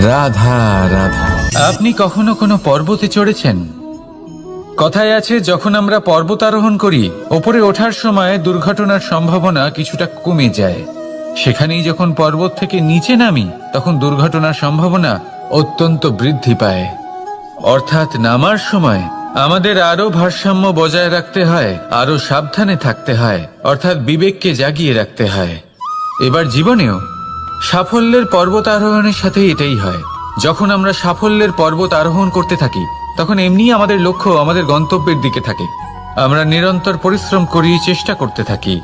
[SPEAKER 1] রাধা রাধা। আপনি কখনো কোনো পর্বতে চড়েছেন? কথায় আছে, যখন আমরা পর্বতারোহণ করি, ওপরে ওঠার সময় দুর্ঘটনার সম্ভাবনা কিছুটা কমে যায়। সেখানেই যখন পর্বত থেকে নিচে নামি, তখন দুর্ঘটনার সম্ভাবনা অত্যন্ত বৃদ্ধি পায়। অর্থাৎ নামার সময় আমাদের আরো ভারসাম্য বজায় রাখতে হয়, আরো সাবধানে থাকতে হয়, অর্থাৎ বিবেককে জাগিয়ে রাখতে হয়। এবার জীবনেও সাফল্যের পর্বত আরোহণের সাথে এটাই হয়। যখন আমরা সাফল্যের পর্বত আরোহণ করতে থাকি, তখন এমনি আমাদের লক্ষ্য আমাদের গন্তব্যের দিকে থাকে। আমরা নিরন্তর পরিশ্রম করি, চেষ্টা করতে থাকি,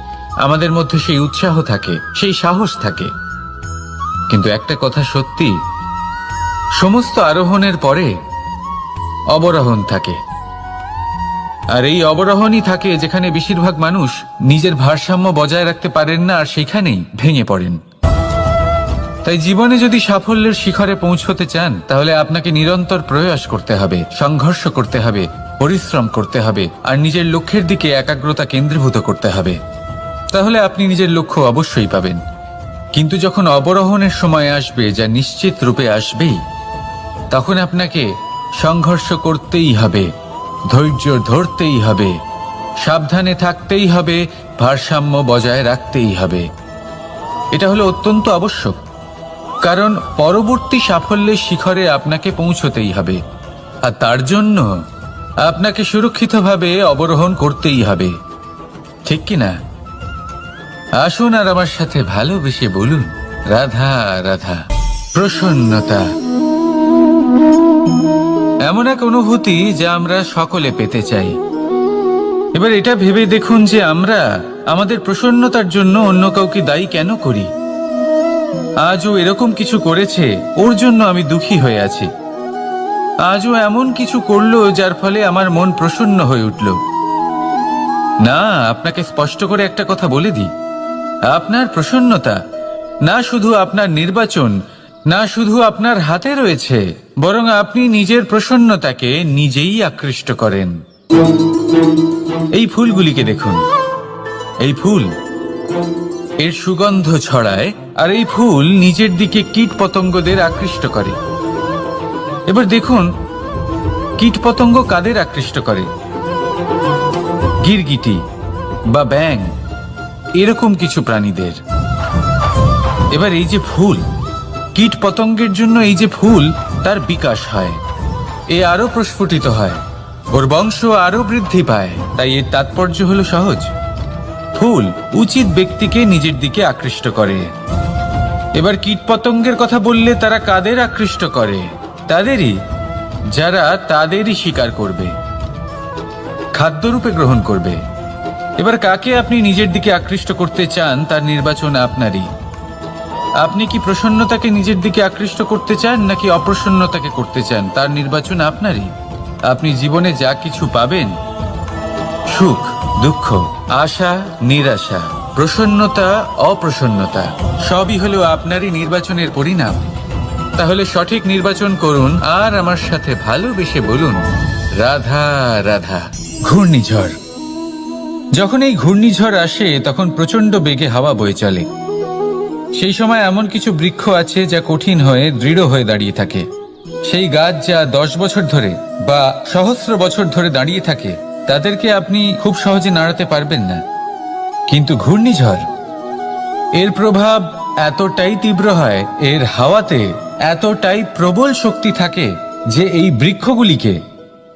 [SPEAKER 1] আমাদের মধ্যে সেই উৎসাহ থাকে, সেই সাহস থাকে। কিন্তু একটা কথা সত্যি, সমস্ত আরোহণের পরে অবরোহণ থাকে। আর এই অবরোহণই থাকে যেখানে বেশিরভাগ মানুষ নিজের ভারসাম্য বজায় রাখতে পারেন না, আর সেখানেই ভেঙে পড়েন। তাই জীবনে যদি সাফল্যের শিখরে পৌঁছতে চান, তাহলে আপনাকে নিরন্তর প্রয়াস করতে হবে, সংঘর্ষ করতে হবে, পরিশ্রম করতে হবে, আর নিজের লক্ষ্যের দিকে একাগ্রতা কেন্দ্রীভূত করতে হবে। তাহলে আপনি নিজের লক্ষ্য অবশ্যই পাবেন। কিন্তু যখন অবরোহণের সময় আসবে, যা নিশ্চিত রূপে আসবেই, তখন আপনাকে সংঘর্ষ করতেই হবে, ধৈর্য ধরতেই হবে, সাবধানে থাকতেই হবে, ভারসাম্য বজায় রাখতেই হবে। এটা হলো অত্যন্ত আবশ্যক, কারণ পরবর্তী সাফল্যের শিখরে আপনাকে পৌঁছতেই হবে, আর তার জন্য আপনাকে সুরক্ষিতভাবে অবরোহণ করতেই হবে। ঠিক কিনা? আসুন আর আমার সাথে ভালোবেসে বলুন, রাধা রাধা। প্রসন্নতা এমন এক অনুভূতি যা আমরা সকলে পেতে চাই। এবার এটা ভেবে দেখুন যে আমরা আমাদের প্রসন্নতার জন্য অন্য কাউকে দায়ী কেন করি। আজও এরকম কিছু করেছে, ওর জন্য আমি দুঃখী হয়ে আছি। আজও এমন কিছু করলো যার ফলে আমার মন প্রসন্ন হয়ে উঠল। না, আপনাকে স্পষ্ট করে একটা কথা বলে দিই, আপনার প্রসন্নতা না শুধু আপনার নির্বাচন, না শুধু আপনার হাতে রয়েছে, বরং আপনি নিজের প্রসন্নতাকে নিজেই আকৃষ্ট করেন। এই ফুলগুলিকে দেখুন, এই ফুল এর সুগন্ধ ছড়ায়, আর এই ফুল নিজের দিকে কীট পতঙ্গদের আকৃষ্ট করে। এবার দেখুন, কীট পতঙ্গ কাদের আকৃষ্ট করে? গিরগিটি বা ব্যাঙ, এরকম কিছু প্রাণীদের। এবার এই যে ফুল, কীট পতঙ্গের জন্য এই যে ফুল, তার বিকাশ হয়, এ আরো প্রস্ফুটিত হয়, ওর বংশ আরো বৃদ্ধি পায়। তাই এর তাৎপর্য হলো সহজ, ফুল উচিত ব্যক্তিকে নিজের দিকে আকৃষ্ট করে। এবার কীট পতঙ্গের কথা বললে তারা কাদের আকৃষ্ট করে? তাদেরই, যারা তাদেরই শিকার করবে, খাদ্যরূপে গ্রহণ করবে। এবার কাকে আপনি নিজের দিকে আকৃষ্ট করতে চান, তার নির্বাচন আপনারই। আপনি কি প্রসন্নতাকে নিজের দিকে আকৃষ্ট করতে চান, নাকি অপ্রসন্নতাকে করতে চান, তার নির্বাচন আপনারই। আপনি জীবনে যা কিছু পাবেন, সুখ দুঃখ, আশা নিরাশা, প্রসন্নতা অপ্রসন্নতা, সবই হলো আপনারই নির্বাচনের পরিণাম। তাহলে সঠিক নির্বাচন করুন আর আমার সাথে ভালোবেসে বলুন, রাধা রাধা। ঘূর্ণিঝড়, যখন এই ঘূর্ণিঝড় আসে, তখন প্রচন্ড বেগে হাওয়া বয়ে চলে। সেই সময় এমন কিছু বৃক্ষ আছে যা কঠিন হয়ে দৃঢ় হয়ে দাঁড়িয়ে থাকে। সেই গাছ যা 10 বছর ধরে বা সহস্র বছর ধরে দাঁড়িয়ে থাকে, তাদেরকে আপনি খুব সহজে নাড়াতে পারবেন না। কিন্তু ঘূর্ণিঝড়, এর প্রভাব এতটাই তীব্র হয়, এর হাওয়াতে এতটাই প্রবল শক্তি থাকে যে এই বৃক্ষগুলিকে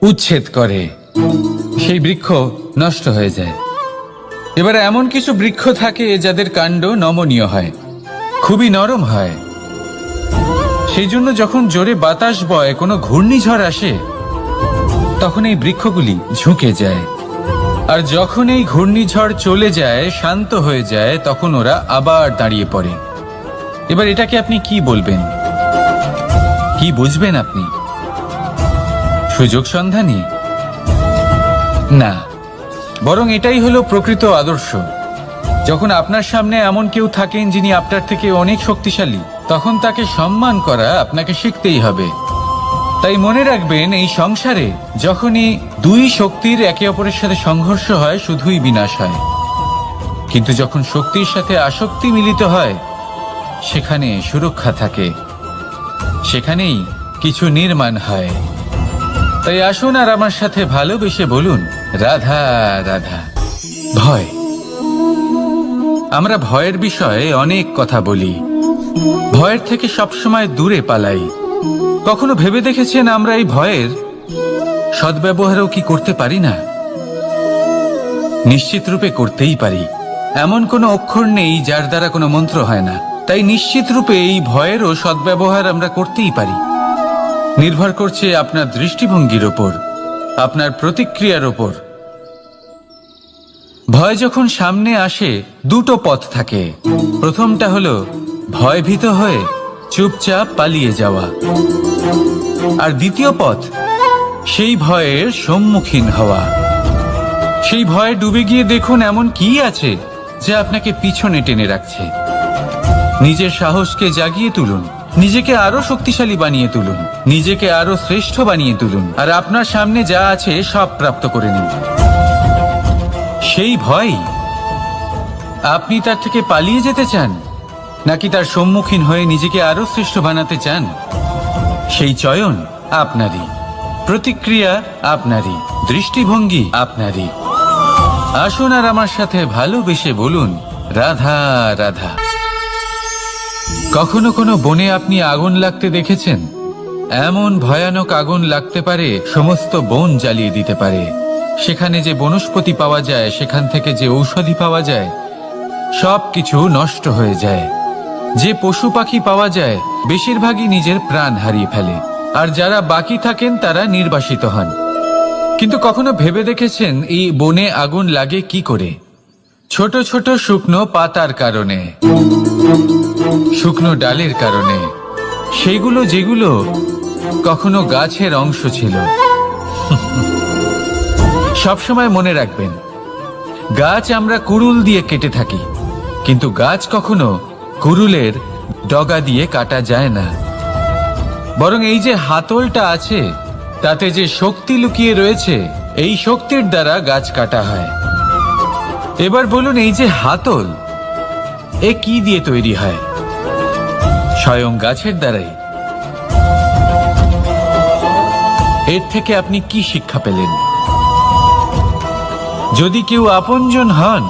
[SPEAKER 1] উচ্ছেদ করে, সেই বৃক্ষ নষ্ট হয়ে যায়। এবার এমন কিছু বৃক্ষ থাকে যাদের কাণ্ড নমনীয় হয়, খুবই নরম হয়। সেই জন্য যখন জোরে বাতাস বয়, কোনো ঘূর্ণিঝড় আসে, তখন এই বৃক্ষগুলি ঝুঁকে যায়। আর যখন এই ঘূর্ণিঝড় চলে যায়, শান্ত হয়ে যায়, তখন ওরা আবার দাঁড়িয়ে পড়ে। এবার এটাকে আপনি কি বলবেন, কি বুঝবেন আপনি? সুযোগ সন্ধানী? না, বরং এটাই হলো প্রকৃত আদর্শ, যখন আপনার সামনে এমন কেউ থাকেন যিনি আপনার থেকে অনেক শক্তিশালী, তখন তাকে সম্মান করা আপনাকে শিখতেই হবে। তাই মনে রাখবেন, এই সংসারে যখনই দুই শক্তির একে অপরের সাথে সংঘর্ষ হয় শুধুই বিনাশ হয়, কিন্তু যখন শক্তির সাথে আসক্তি মিলিত হয় সেখানে সুরক্ষা থাকে, সেখানেই কিছু নির্মাণ হয়। তাই আসুন আর আমার সাথে ভালোবেসে বলুন, রাধা রাধা। ভয়, আমরা ভয়ের বিষয়ে অনেক কথা বলি, ভয়ের থেকে সবসময় দূরে পালাই। কখনো ভেবে দেখেছেন আমরা এই ভয়ের সদ্ব্যবহারও কি করতে পারি না? নিশ্চিত রূপে করতেই পারি। এমন কোনো অক্ষর নেই যার দ্বারা কোনো মন্ত্র হয় না। তাই নিশ্চিত রূপে এই ভয়েরও সদ্ব্যবহার আমরা করতেই পারি। নির্ভর করছে আপনার দৃষ্টিভঙ্গির ওপর, আপনার প্রতিক্রিয়ার ওপর। ভয় যখন সামনে আসে দুটো পথ থাকে। প্রথমটা হলো ভয়ভীত হয়ে চুপচাপ পালিয়ে যাওয়া, আর দ্বিতীয় পথ সেই ভয়ের সম্মুখীন হওয়া। সেই ভয়ে ডুবে গিয়ে দেখুন এমন কি আছে যা আপনাকে পিছনে টেনে রাখছে। নিজের সাহসকে জাগিয়ে তুলুন, নিজেকে আরো শক্তিশালী বানিয়ে তুলুন, নিজেকে আরো শ্রেষ্ঠ বানিয়ে তুলুন, আর আপনার সামনে যা আছে সব প্রাপ্ত করে নিন। সেই ভয়, আপনি তার থেকে পালিয়ে যেতে চান নাকি তার সম্মুখীন হয়ে নিজেকে আরো শ্রেষ্ঠ বানাতে চান? সেই চয়ন আপনারই, প্রতিক্রিয়া আপনারই, দৃষ্টিভঙ্গি আপনারই। আসুন আর আমার সাথে ভালোবেসে বলুন, রাধা রাধা। কখনো কোনো বনে আপনি আগুন লাগতে দেখেছেন? এমন ভয়ানক আগুন লাগতে পারে সমস্ত বন জ্বালিয়ে দিতে পারে। সেখানে যে বনস্পতি পাওয়া যায়, সেখান থেকে যে ঔষধি পাওয়া যায়, সব কিছু নষ্ট হয়ে যায়। যে পশু পাখি পাওয়া যায় বেশিরভাগই নিজের প্রাণ হারিয়ে ফেলে, আর যারা বাকি থাকেন তারা নির্বাসিত হন। কিন্তু কখনো ভেবে দেখেছেন এই বনে আগুন লাগে কি করে? ছোট ছোট শুকনো পাতার কারণে, শুকনো ডালের কারণে, সেইগুলো যেগুলো কখনো গাছের অংশ ছিল। সবসময় মনে রাখবেন, গাছ আমরা কুড়ুল দিয়ে কেটে থাকি, কিন্তু গাছ কখনো কুড়ুলের ডগা দিয়ে কাটা যায় না। বরং এই যে হাতলটা আছে, তাতে যে শক্তি লুকিয়ে রয়েছে, এই শক্তির দ্বারা গাছ কাটা হয়। এবার বলুন, এই যে হাতল, এ কি দিয়ে তৈরি হয়? স্বয়ং গাছের দ্বারাই। এর থেকে আপনি কি শিক্ষা পেলেন? যদি কেউ আপনজন হন,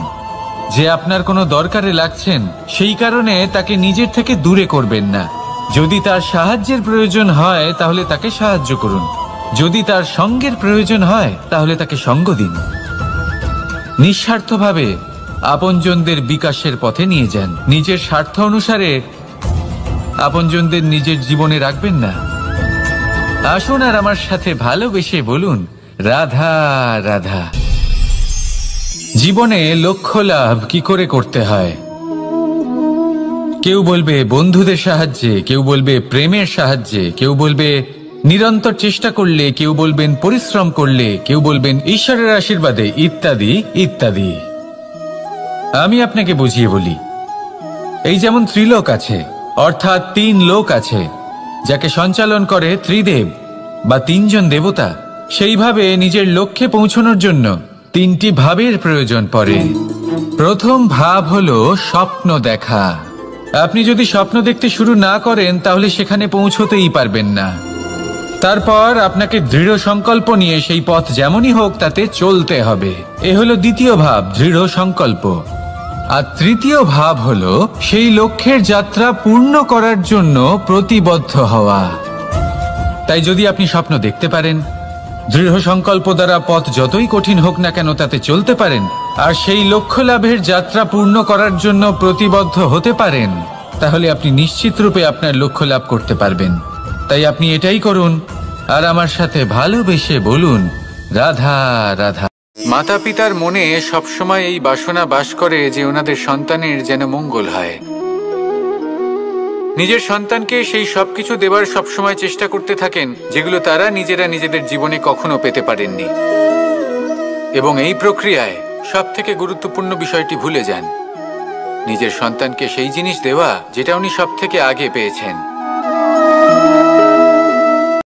[SPEAKER 1] যে আপনার কোনো দরকারে লাগছেন, সেই কারণে তাকে নিজের থেকে দূরে করবেন না। যদি তার সাহায্যের প্রয়োজন হয় তাহলে তাকে সাহায্য করুন, যদি তার সঙ্গের প্রয়োজন হয় তাহলে তাকে সঙ্গ দিন। নিঃস্বার্থভাবে আপনজনদের বিকাশের পথে নিয়ে যান। নিজের স্বার্থ অনুসারে আপনজনদের নিজের জীবনে রাখবেন না। আসুন আর আমার সাথে ভালোবেসে বলুন, রাধা রাধা। জীবনে লক্ষ্য লাভ কি করে করতে হয়? কেউ বলবে বন্ধুদের সাহায্যে, কেউ বলবে প্রেমের সাহায্যে, কেউ বলবে নিরন্তর চেষ্টা করলে, কেউ বলবেন পরিশ্রম করলে, কেউ বলবেন ঈশ্বরের আশীর্বাদে, ইত্যাদি ইত্যাদি। আমি আপনাকে বুঝিয়ে বলি, এই যেমন ত্রিলোক আছে, অর্থাৎ 3 লোক আছে, যাকে সঞ্চালন করে ত্রিদেব বা 3 জন দেবতা। সেইভাবে নিজের লক্ষ্যে পৌঁছানোর জন্য 3টি ভাবের প্রয়োজন পড়ে। প্রথম ভাব হলো স্বপ্ন দেখা। আপনি যদি স্বপ্ন দেখতে শুরু না করেন তাহলে সেখানে পৌঁছতেই পারবেন না। তারপর আপনাকে দৃঢ় সংকল্প নিয়ে সেই পথ যেমনই হোক তাতে চলতে হবে। এ হলো দ্বিতীয় ভাব, দৃঢ় সংকল্প। আর তৃতীয় ভাব হলো সেই লক্ষ্যের যাত্রা পূর্ণ করার জন্য প্রতিবদ্ধ হওয়া। তাই যদি আপনি স্বপ্ন দেখতে পারেন, দৃঢ় সংকল্প দ্বারা পথ যতই কঠিন হোক না কেন তাতে চলতে পারেন, আর সেই লক্ষ্য লাভের যাত্রা পূর্ণ করার জন্য প্রতিবদ্ধ হতে পারেন, তাহলে আপনি নিশ্চিত রূপে আপনার লক্ষ্য লাভ করতে পারবেন। তাই আপনি এটাই করুন, আর আমার সাথে ভালোবেসে বলুন, রাধা রাধা। মাতা পিতার মনে সবসময় এই বাসনা বাস করে যে ওনাদের সন্তানের যেন মঙ্গল হয়। নিজের সন্তানকে সেই সবকিছু দেবার সবসময় চেষ্টা করতে থাকেন যেগুলো তারা নিজেরা নিজেদের জীবনে কখনো পেতে পারেননি। এবং এই প্রক্রিয়ায় সব থেকে গুরুত্বপূর্ণ বিষয়টি ভুলে যান, নিজের সন্তানকে সেই জিনিস দেওয়া যেটা উনি সব থেকে আগে পেয়েছেন।